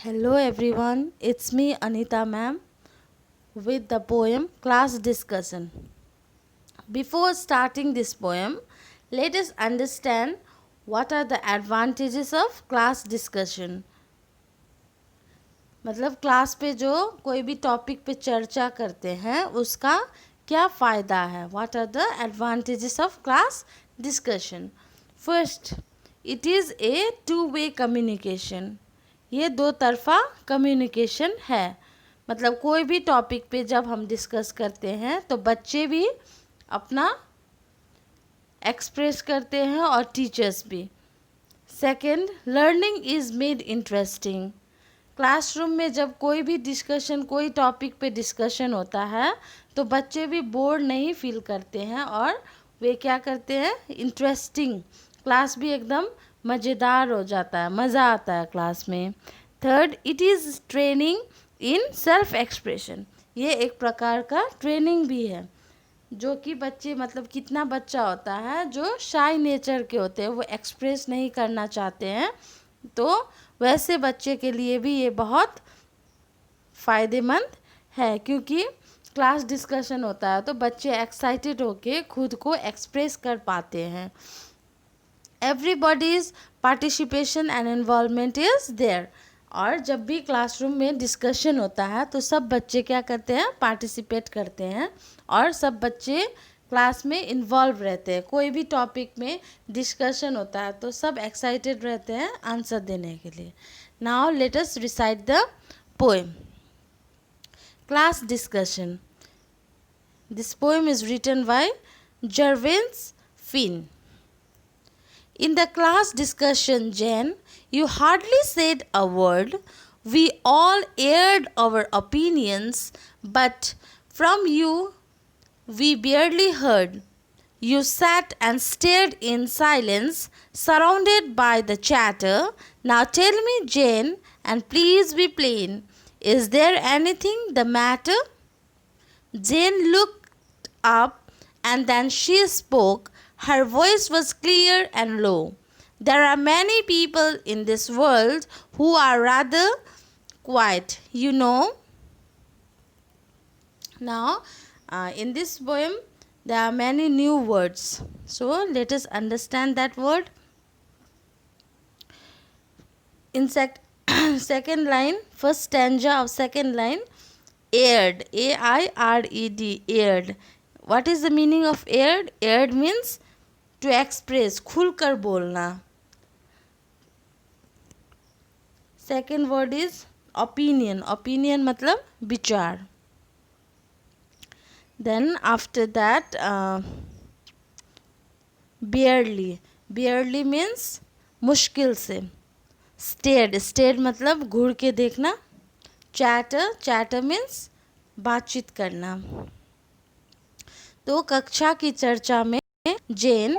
Hello everyone, it's me Anita ma'am with the poem Class Discussion. Before starting this poem, let us understand what are the advantages of class discussion. मतलब class पे जो कोई भी topic पे चर्चा करते हैं उसका क्या फ़ायदा है. What are the advantages of class discussion? First, it is a two-way communication. ये दो तरफ़ा कम्युनिकेशन है. मतलब कोई भी टॉपिक पे जब हम डिस्कस करते हैं तो बच्चे भी अपना एक्सप्रेस करते हैं और टीचर्स भी. Second, learning is made interesting. Classroom में जब कोई भी डिस्कशन कोई टॉपिक पे डिस्कशन होता है तो बच्चे भी बोर नहीं फील करते हैं और वे क्या करते हैं, इंटरेस्टिंग, क्लास भी एकदम मज़ेदार हो जाता है, मज़ा आता है क्लास में. Third, it is training in self expression. ये एक प्रकार का ट्रेनिंग भी है जो कि बच्चे, मतलब कितना बच्चा होता है जो शाय नेचर के होते हैं, वो एक्सप्रेस नहीं करना चाहते हैं, तो वैसे बच्चे के लिए भी ये बहुत फ़ायदेमंद है क्योंकि क्लास डिस्कशन होता है तो बच्चे एक्साइटेड होके खुद को एक्सप्रेस कर पाते हैं. Everybody's participation and involvement is there. और जब भी क्लासरूम में डिस्कशन होता है तो सब बच्चे क्या करते हैं, पार्टिसिपेट करते हैं और सब बच्चे क्लास में इन्वॉल्व रहते हैं. कोई भी टॉपिक में डिस्कशन होता है तो सब एक्साइटेड रहते हैं आंसर देने के लिए. Now let us recite the poem class discussion. This poem is written by Jervens Fin. In the class discussion, Jen, you hardly said a word. We all aired our opinions, but from you we barely heard. You sat and stared in silence, surrounded by the chatter. Now tell me, Jane, and please be plain. Is there anything the matter? Jane looked up and then she spoke. Her voice was clear and low. There are many people in this world who are rather quiet, you know. Now, in this poem, there are many new words. So, let us understand that word. In second line, first stanza of second line, aired, A-I-R-E-D, aired. What is the meaning of aired? Aired means to express, खुलकर बोलना. Second word is opinion. Opinion मतलब विचार. Then after that barely. Barely means मुश्किल से. State. State मतलब घूर के देखना. चैटर. चैटर मीन्स बातचीत करना. तो कक्षा की चर्चा में जेन,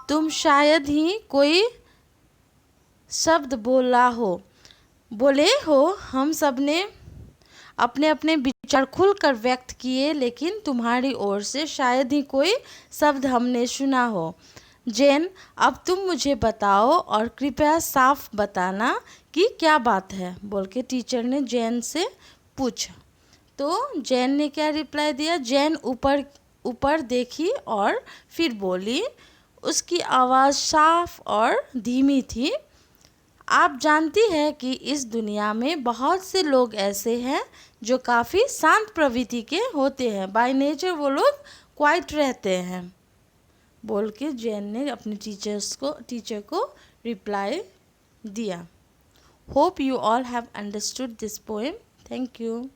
तुम शायद ही कोई शब्द बोले हो. हम सब ने अपने अपने विचार खुलकर व्यक्त किए, लेकिन तुम्हारी ओर से शायद ही कोई शब्द हमने सुना हो. जेन, अब तुम मुझे बताओ और कृपया साफ बताना कि क्या बात है, बोल के टीचर ने जेन से पूछा. तो जेन ने क्या रिप्लाई दिया. जेन ऊपर देखी और फिर बोली. उसकी आवाज़ साफ और धीमी थी. आप जानती हैं कि इस दुनिया में बहुत से लोग ऐसे हैं जो काफ़ी शांत प्रवृत्ति के होते हैं. बाय नेचर वो लोग क्वाइट रहते हैं, बोल के जैन ने अपने टीचर को रिप्लाई दिया. Hope you all have understood this poem. Thank you.